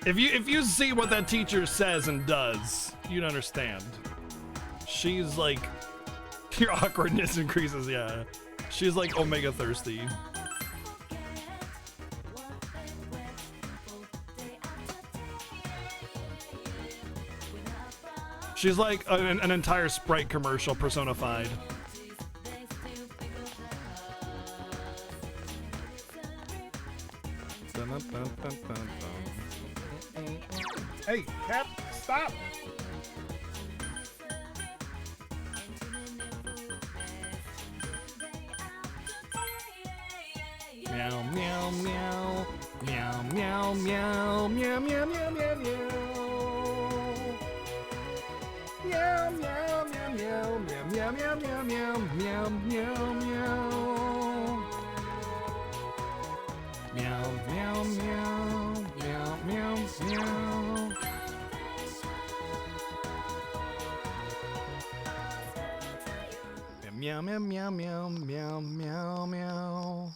If you see what that teacher says and does, you'd understand. She's like, your awkwardness increases, yeah. She's like Omega thirsty. She's like an entire Sprite commercial personified. Hey, Cap, stop! Meow, meow, meow. Meow, meow, meow. Meow, meow, meow, meow, meow. Meow, meow, meow, meow. Meow, meow, meow, meow, meow. Meow, meow, meow. Meow, meow, meow. Meow, meow, meow. Meow, meow, meow, meow, meow, meow, meow.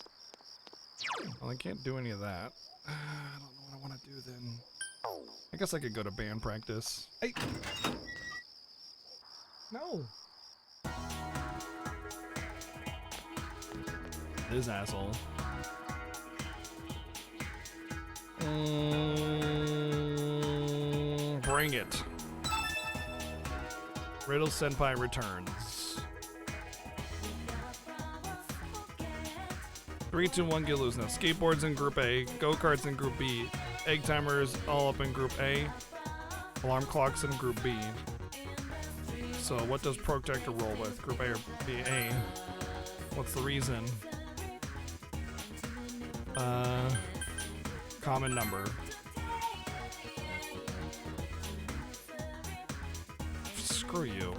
Well, I can't do any of that. I don't know what I want to do then. I guess I could go to band practice. Hey! No! This asshole. Bring it. Riddle Senpai returns. 3, 2, 1, get loose now. Skateboards in Group A, go-karts in Group B, egg timers all up in Group A, alarm clocks in Group B. So what does Protector roll with? Group A or B? A. What's the reason? Common number. Screw you.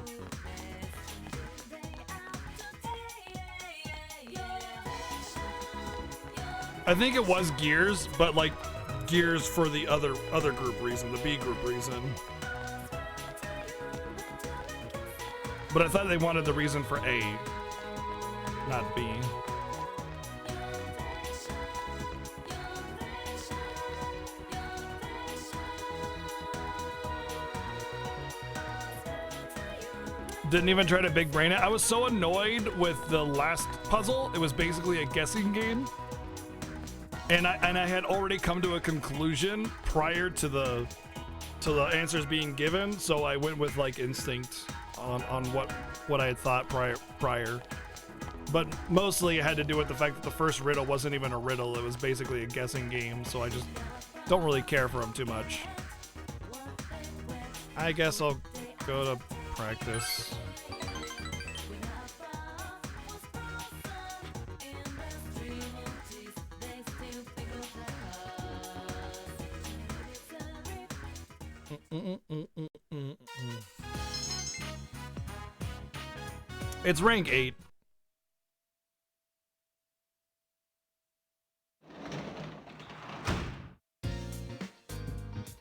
I think it was Gears, but like Gears for the other group reason, the B group reason. But I thought they wanted the reason for A, not B. Didn't even try to big brain it. I was so annoyed with the last puzzle. It was basically a guessing game. And I had already come to a conclusion prior to the answers being given, so I went with like instinct on what I had thought prior. But mostly it had to do with the fact that the first riddle wasn't even a riddle, it was basically a guessing game, so I just don't really care for them too much. I guess I'll go to practice. It's rank 8.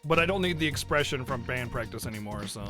But I don't need the expression from band practice anymore, so.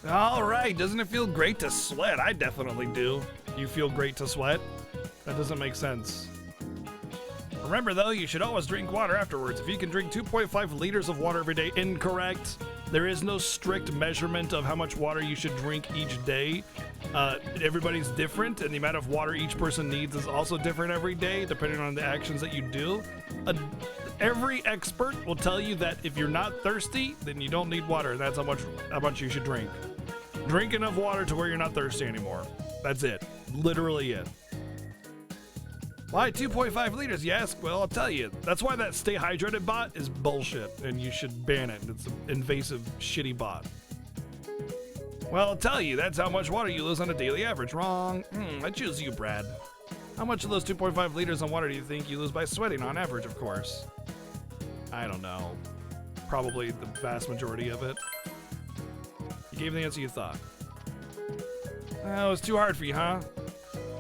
All right, doesn't it feel great to sweat? I definitely do. You feel great to sweat? That doesn't make sense. Remember though, you should always drink water afterwards. If you can drink 2.5 liters of water every day, incorrect. There is no strict measurement of how much water you should drink each day. Everybody's different, and the amount of water each person needs is also different every day, depending on the actions that you do. Every expert will tell you that if you're not thirsty, then you don't need water, and that's how much you should drink. Drink enough water to where you're not thirsty anymore. That's it. Literally it. Why 2.5 liters, you ask? Well, I'll tell you. That's why that Stay Hydrated bot is bullshit, and you should ban it. It's an invasive, shitty bot. Well, I'll tell you. That's how much water you lose on a daily average. Wrong. I choose you, Brad. How much of those 2.5 liters of water do you think you lose by sweating on average, of course? I don't know. probably the vast majority of it. You gave the answer you thought. Oh, it's too hard for you, huh?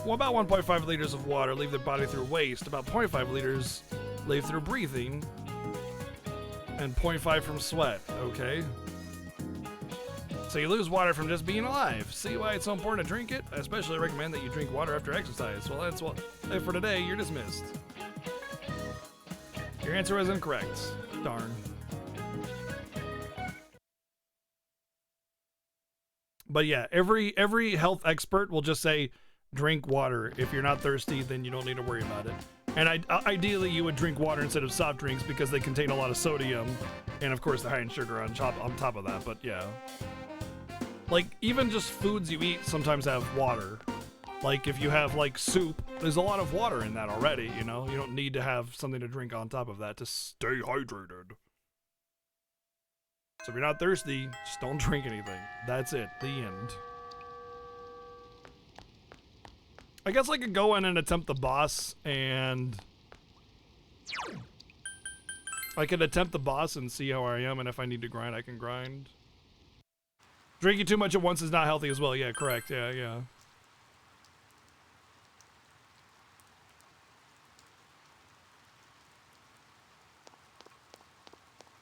Well, about 1.5 liters of water leave the body through waste. About 0.5 liters leave through breathing. And 0.5 from sweat, okay? So you lose water from just being alive. See why it's so important to drink it? I especially recommend that you drink water after exercise. Well, that's what. For today, you're dismissed. Your answer was incorrect. Darn. But yeah, every health expert will just say, drink water. If you're not thirsty, then you don't need to worry about it. And ideally, you would drink water instead of soft drinks because they contain a lot of sodium, and of course, they're high in sugar on top of that. But yeah, like even just foods you eat sometimes have water. Like if you have like soup, there's a lot of water in that already. You know, you don't need to have something to drink on top of that to stay hydrated. So if you're not thirsty, just don't drink anything. That's it. The end. I guess I could go in and attempt the boss, and I could attempt the boss and see how I am, and if I need to grind, I can grind. Drinking too much at once is not healthy as well. Yeah, correct. Yeah.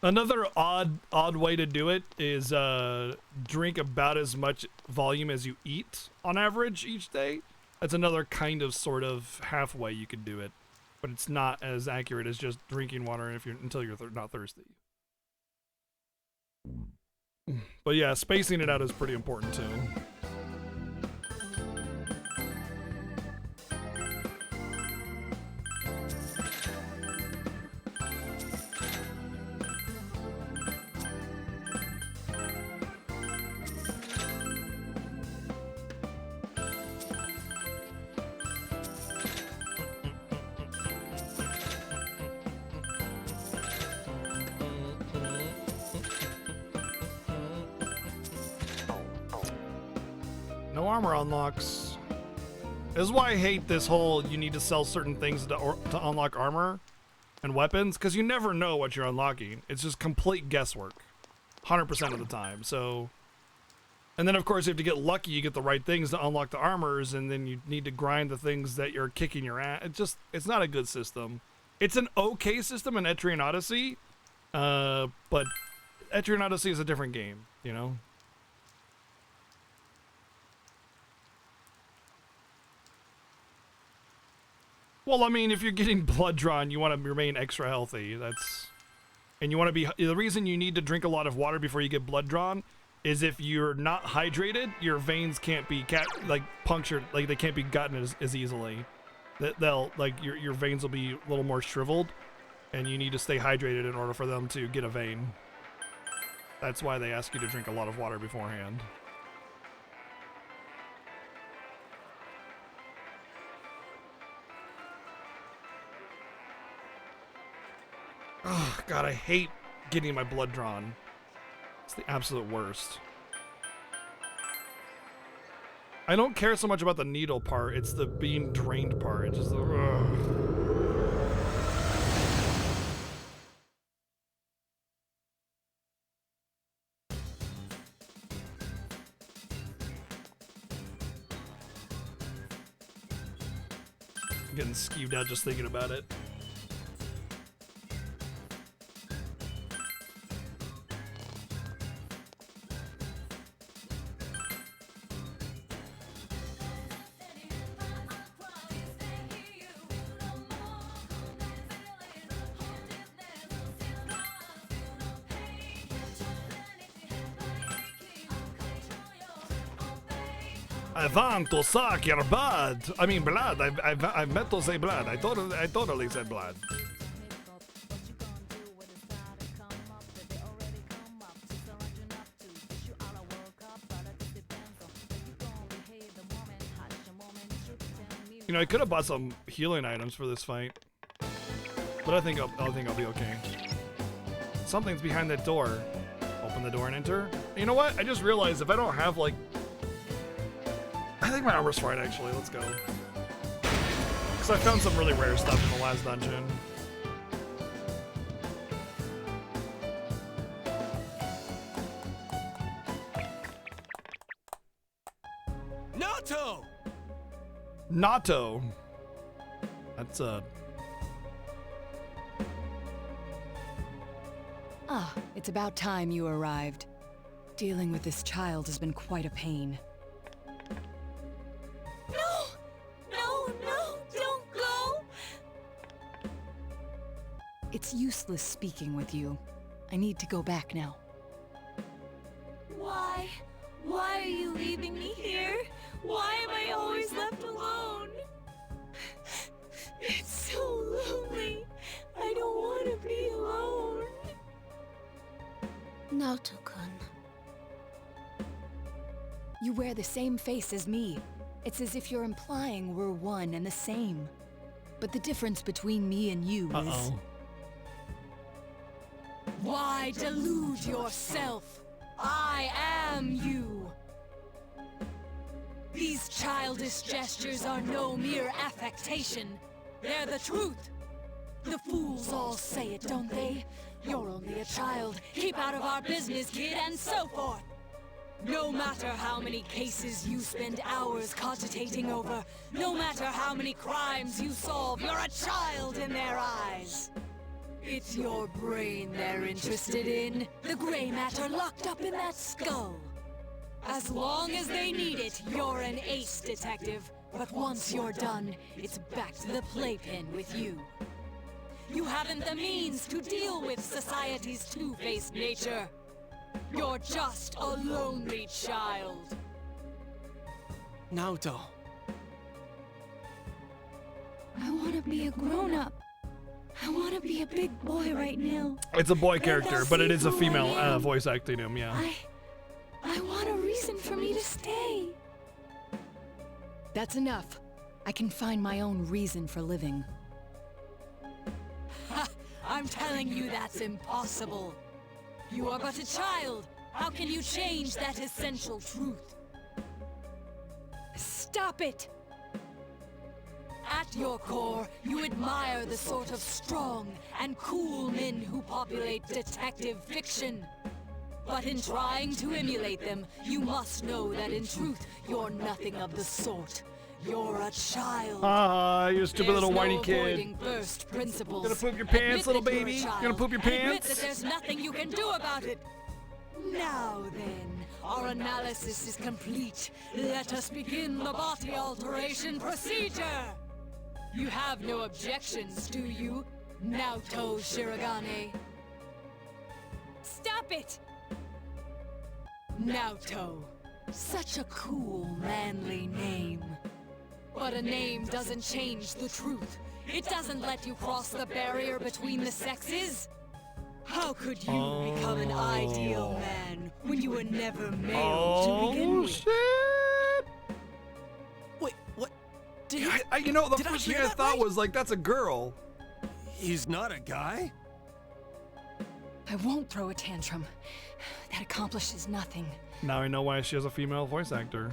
Another odd way to do it is drink about as much volume as you eat on average each day. That's another kind of sort of halfway you could do it, but it's not as accurate as just drinking water until you're not thirsty. But yeah, spacing it out is pretty important too. No armor unlocks. This is why I hate this whole you need to sell certain things to unlock armor and weapons, because you never know what you're unlocking. It's just complete guesswork 100% of the time. So, and then of course you have to get lucky, you get the right things to unlock the armors, and then you need to grind the things that you're kicking your ass. It's not a good system. It's an okay system in Etrian Odyssey, but Etrian Odyssey is a different game, you know? Well, I mean, if you're getting blood drawn, you want to remain extra healthy. And you want to be. The reason you need to drink a lot of water before you get blood drawn is if you're not hydrated, your veins can't be punctured. Like they can't be gotten as easily. They'll your veins will be a little more shriveled, and you need to stay hydrated in order for them to get a vein. That's why they ask you to drink a lot of water beforehand. Oh, God, I hate getting my blood drawn. It's the absolute worst. I don't care so much about the needle part, it's the being drained part. It's just, ugh. I'm getting skeeved out just thinking about it. I want to suck your blood. I mean blood. I meant to say blood. I totally said blood. You know, I could have bought some healing items for this fight, but I think I'll be okay. Something's behind that door. Open the door and enter. You know what? I just realized if I don't have like. I think my armor's fine, actually. Let's go. Because I found some really rare stuff in the last dungeon. Naoto! Nato. That's Ah, it's about time you arrived. Dealing with this child has been quite a pain. No! No, no, don't go! It's useless speaking with you. I need to go back now. Why? Why are you leaving me here? Why am I always left alone? It's so lonely. I don't want to be alone. Naoto-kun. You wear the same face as me. It's as if you're implying we're one and the same. But the difference between me and you is... uh-oh. Why delude yourself? I am you. These childish gestures are no mere affectation. They're the truth. The fools all say it, don't they? You're only a child. Keep out of our business, kid, and so forth. No matter how many cases you spend hours cogitating over, no matter how many crimes you solve, you're a child in their eyes. It's your brain they're interested in, the gray matter locked up in that skull. As long as they need it, you're an ace detective. But once you're done, it's back to the playpen with you. You haven't the means to deal with society's two-faced nature. You're just a lonely child. Naoto. I want to be a grown-up. I want to be a big boy right now. It's a boy character, I'll but it see is a who I female am. voice acting him, yeah. I want a reason for me to stay. That's enough. I can find my own reason for living. Ha! I'm telling you that's impossible. You are but a child. How can you change that essential truth? Stop it! At your core, you admire the sort of strong and cool men who populate detective fiction. But in trying to emulate them, you must know that in truth, you're nothing of the sort. You're a child. Ah, you stupid little There's whiny no kid. avoiding first principles. Gonna poop your pants, Admit little that you're a baby? child, Gonna poop your and admit pants? that there's nothing you can do about it. Now then, our analysis is complete. Let us begin the body alteration procedure. You have no objections, do you, Naoto Shirogane? Stop it! Naoto. Such a cool, manly name. But a name doesn't change the truth. It doesn't let you cross the barrier between the sexes. How could you become an ideal man when you were never male to begin Oh, with? shit! Wait, what? Did You know, the Did I first thing hear I that thought right? was, like, that's a girl. He's not a guy? I won't throw a tantrum. That accomplishes nothing. Now I know why she has a female voice actress.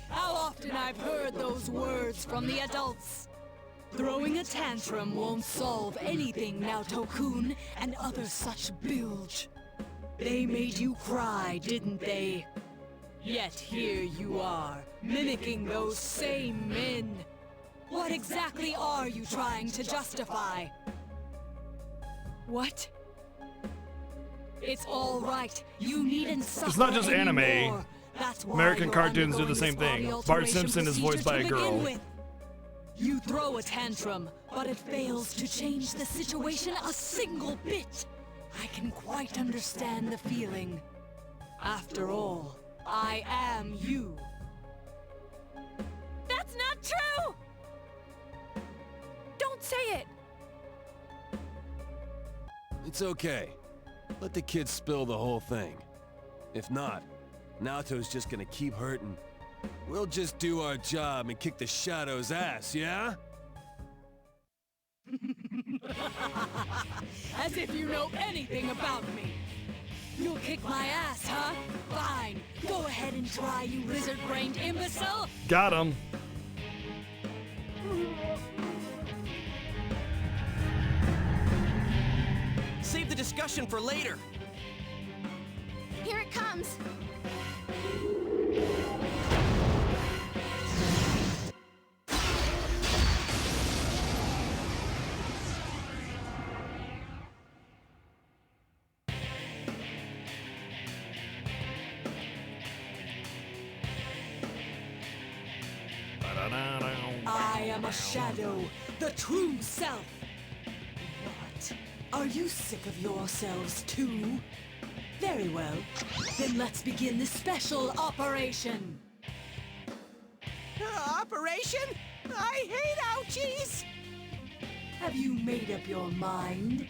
How often I've heard those words from the adults. Throwing a tantrum won't solve anything, Naoto-kun, and other such bilge. They made you cry, didn't they? Yet here you are, mimicking those same men. What exactly are you trying to justify? What? It's all right. You needn't suffer It's not just anime. anymore. That's why American you're cartoons do the undergoing same this body thing. Bart alteration Simpson is voiced by a procedure to begin girl. with. You throw a tantrum, but it fails to change the situation a single bit. I can quite understand the feeling. After all, I am you. That's not true! Don't say it! It's okay. Let the kid spill the whole thing. If not, Naoto's just gonna keep hurting. We'll just do our job and kick the Shadow's ass, yeah? As if you know anything about me. You'll kick my ass, huh? Fine. Go ahead and try, you lizard-brained imbecile. Got him. Save the discussion for later. Here it comes. comes! I am a shadow, the true self. What? Are you sick of yourselves too? Very well. Then let's begin the special operation. Operation? I hate ouchies! Have you made up your mind?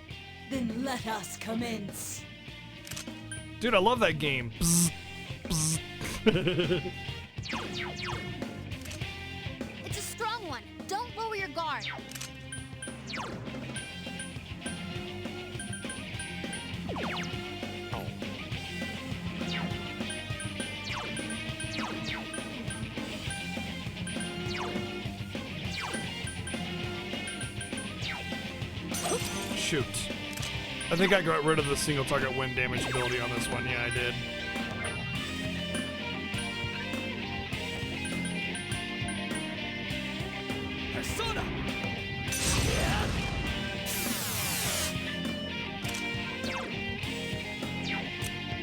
Then let us commence. Dude, I love that game. Bzz, bzz. It's a strong one. Don't lower your guard. Shoot. I think I got rid of the single target wind damage ability on this one. Yeah, I did. Persona!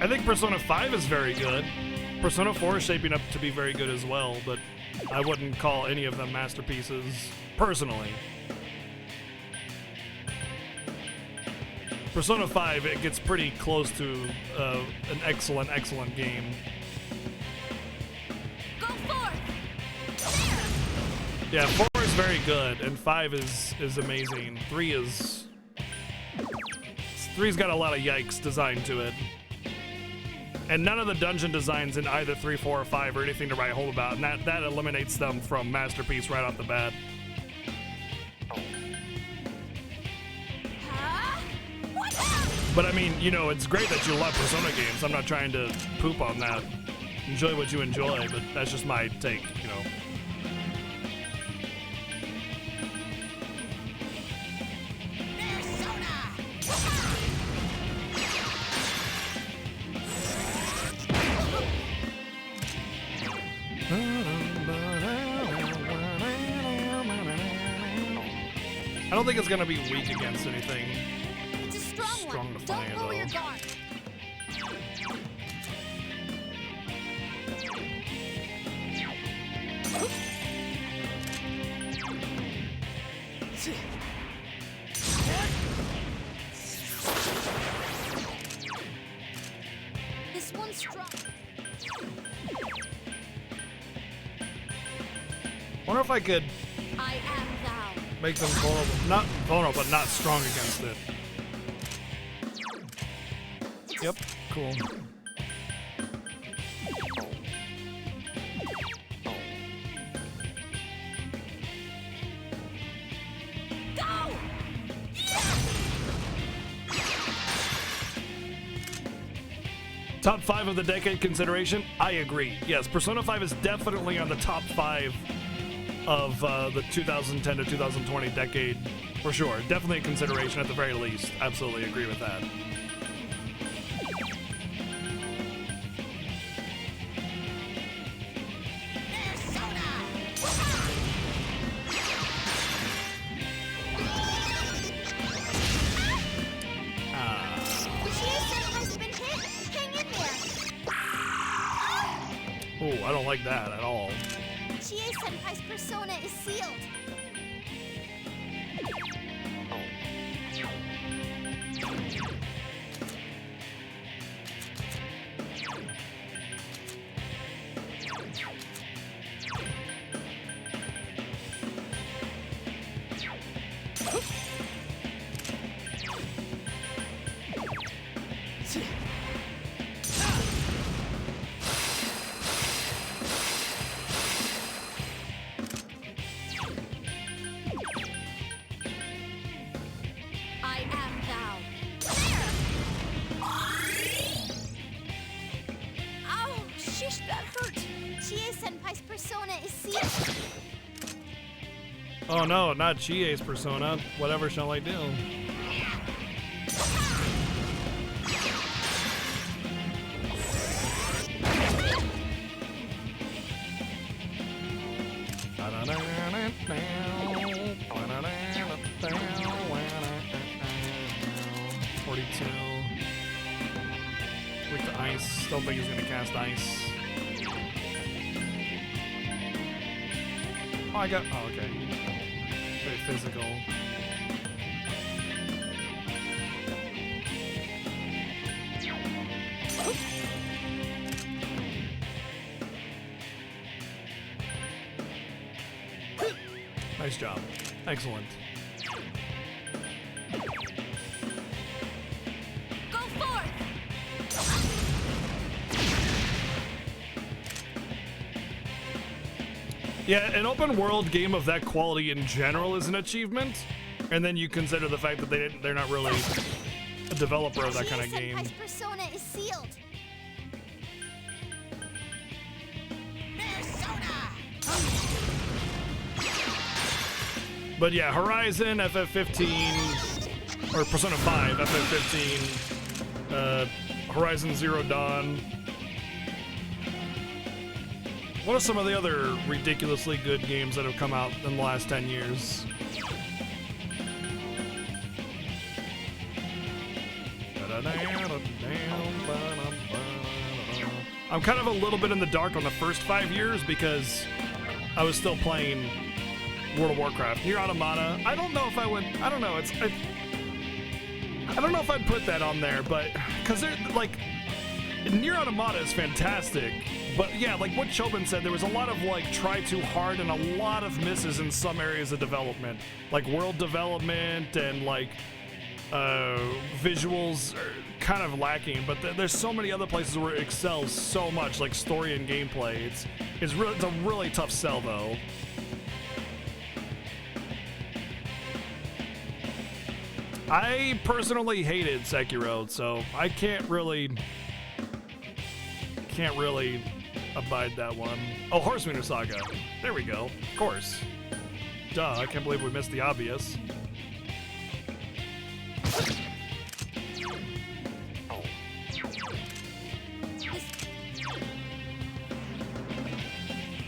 I think Persona 5 is very good. Persona 4 is shaping up to be very good as well, but I wouldn't call any of them masterpieces, personally. Persona 5, it gets pretty close to an excellent, excellent game. Go forth! Yeah, 4 is very good, and 5 is amazing. 3's got a lot of yikes designed to it. And none of the dungeon designs in either 3, 4, or 5 are anything to write home about, and that eliminates them from Masterpiece right off the bat. But I mean, you know, it's great that you love Persona games. I'm not trying to poop on that. Enjoy what you enjoy, but that's just my take, you know. I don't think it's gonna be weak against anything. It's a strong Strong one. to fire, Don't lower your though. guard. This one's strong. Wonder if I could I am thou. make them vulnerable. Not vulnerable, but not strong against it. Yep, cool. Go! Top 5 of the decade consideration? I agree. Yes, Persona 5 is definitely on the top 5 of the 2010 to 2020 decade, for sure. Definitely a consideration at the very least. Absolutely agree with that. Uchiha-senpai's been hit. Hang in there. Oh, I don't like that at all. Uchiha-senpai's persona is sealed. I am thou. Ow, shish, that hurt. Chie-senpai's persona is sealed. Oh no, not Chie's persona. Whatever shall I do? 42. With the ice. Don't think he's gonna cast ice. Oh, I got. Oh, okay. Very physical. Nice job. Excellent. Go forth! Yeah, an open world game of that quality in general is an achievement, and then you consider the fact that they're not really a developer of that kind of game. Senpai's persona is sealed. But yeah, Horizon, FF15, or Persona 5, FF15, Horizon Zero Dawn. What are some of the other ridiculously good games that have come out in the last 10 years? I'm kind of a little bit in the dark on the first 5 years because I was still playing World of Warcraft. Nier Automata, I don't know if I would, I don't know, I don't know if I'd put that on there, but, because they're, like, Nier Automata is fantastic, but yeah, like what Chobin said, there was a lot of, like, try too hard and a lot of misses in some areas of development, like world development and, like, visuals are kind of lacking, but there's so many other places where it excels so much, like story and gameplay. It's a really tough sell, though. I personally hated Sekiro, so I can't really abide that one. Oh, Horsemeter Saga. There we go. Of course. Duh, I can't believe we missed the obvious.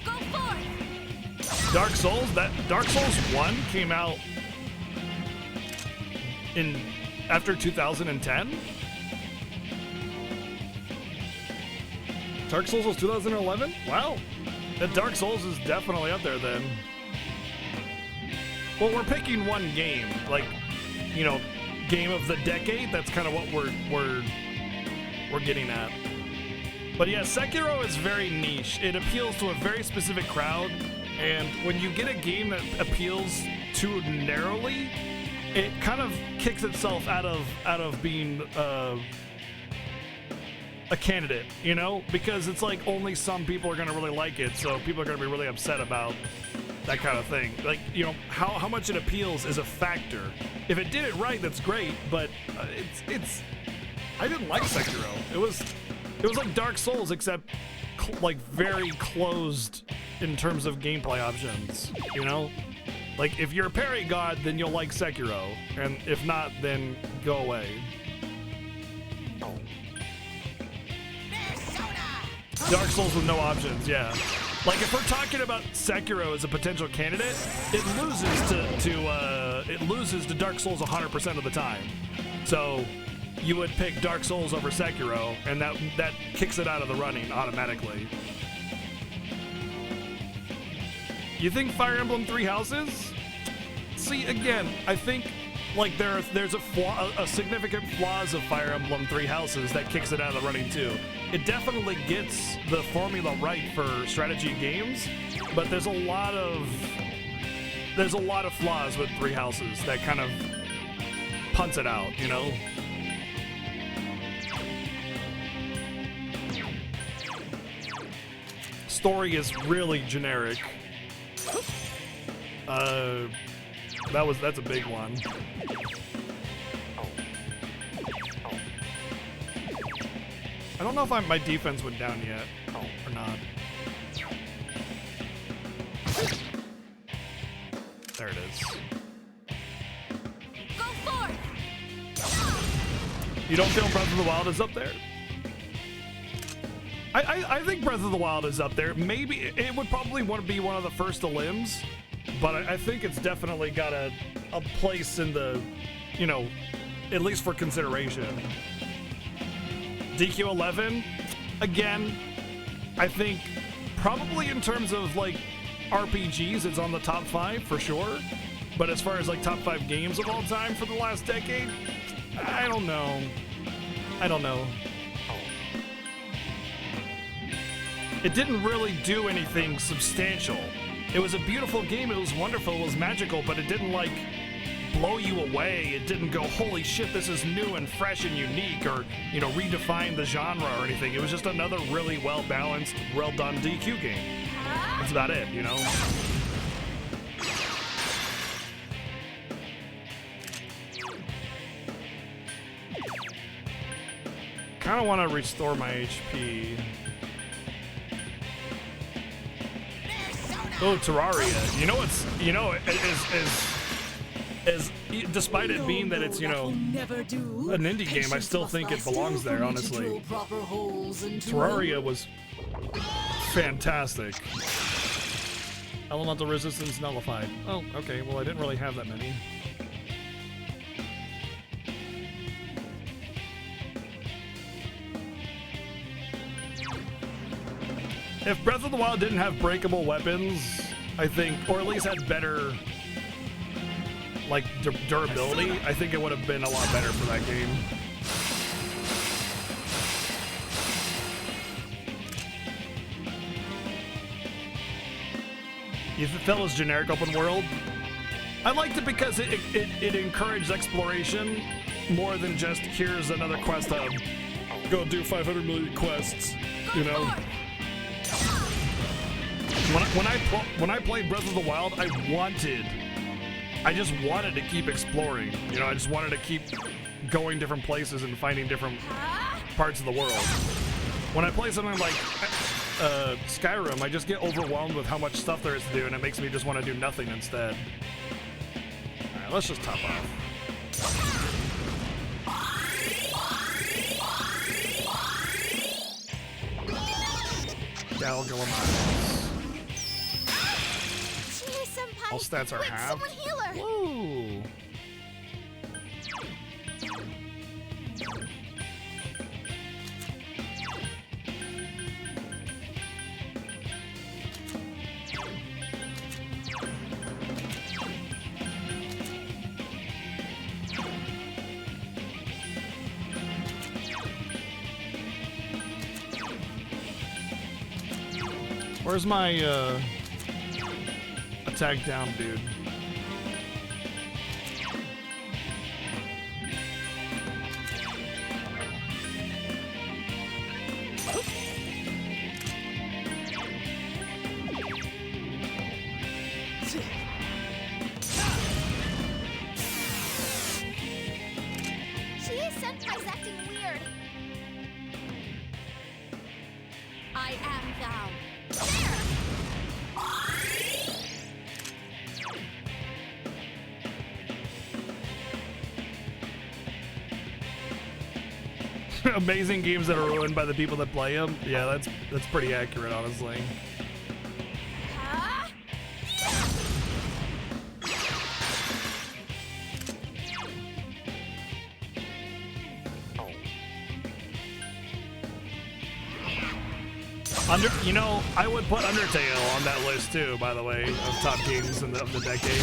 Go forth! Dark Souls, Dark Souls 1 came out after 2010? Dark Souls was 2011? Wow. That Dark Souls is definitely up there then. Well, we're picking one game, like, you know, game of the decade. That's kind of what we're getting at. But yeah, Sekiro is very niche. It appeals to a very specific crowd, and when you get a game that appeals too narrowly, it kind of kicks itself out of being a candidate, you know? Because it's like only some people are gonna really like it, so people are gonna be really upset about that kind of thing. Like, you know, how much it appeals is a factor. If it did it right, that's great, but it's I didn't like Sekiro. It was like Dark Souls, except like very closed in terms of gameplay options, you know? Like, if you're a parry god, then you'll like Sekiro, and if not, then go away. Dark Souls with no options, yeah. Like, if we're talking about Sekiro as a potential candidate, it loses to Dark Souls 100% of the time. So you would pick Dark Souls over Sekiro, and that kicks it out of the running automatically. You think Fire Emblem Three Houses? See, again, I think like there's a significant flaws of Fire Emblem Three Houses that kicks it out of the running too. It definitely gets the formula right for strategy games, but there's a lot of flaws with Three Houses that kind of punts it out, you know? Story is really generic. That's a big one. I don't know if my defense went down yet or not. There it is. Go forth! You don't feel Breath of the Wild is up there? I think Breath of the Wild is up there. Maybe it would probably want to be one of the first limbs, but I think it's definitely got a place in the, you know, at least for consideration. DQ11, again, I think probably in terms of like RPGs, it's on the top 5 for sure. But as far as like top 5 games of all time for the last decade, I don't know. I don't know. It didn't really do anything substantial. It was a beautiful game, it was wonderful, it was magical, but it didn't like blow you away. It didn't go, holy shit, this is new and fresh and unique, or, you know, redefine the genre or anything. It was just another really well-balanced, well-done DQ game. That's about it, you know? Kind of want to restore my HP. Oh, Terraria. You know what's, you know, despite it being that it's, you know, an indie game, I still think it belongs there, honestly. Terraria was fantastic. Elemental resistance nullified. Oh, okay, well I didn't really have that many. If Breath of the Wild didn't have breakable weapons, I think, or at least had better, like, durability, I think it would have been a lot better for that game. If it felt as generic open world, I liked it because it encouraged exploration more than just, here's another quest hub. Go do 500 million quests, you know? When I played Breath of the Wild, I just wanted to keep exploring. You know, I just wanted to keep going different places and finding different parts of the world. When I play something like Skyrim, I just get overwhelmed with how much stuff there is to do, and it makes me just want to do nothing instead. All right, let's just top off. Galgalamas. All stats are half. Whoa. Where's my attack down, dude? Senpai's acting weird. I am thou. Amazing games that are ruined by the people that play them. Yeah, that's pretty accurate, honestly. You know, I would put Undertale on that list too, by the way, of top games of the decade.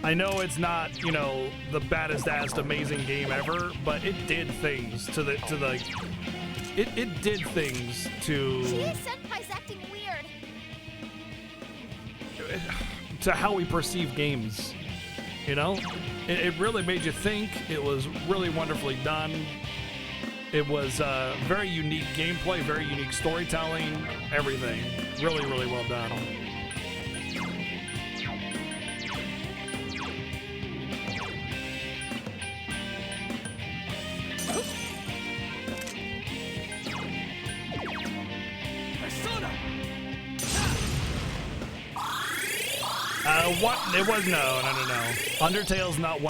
I know it's not, you know, the baddest ass amazing game ever, but it did things to the it did things to Senpai's acting weird. To how we perceive games. You know? It really made you think. It was really wonderfully done. It was very unique gameplay, very unique storytelling, everything. Really, really well done. What? It was no. Undertale's not one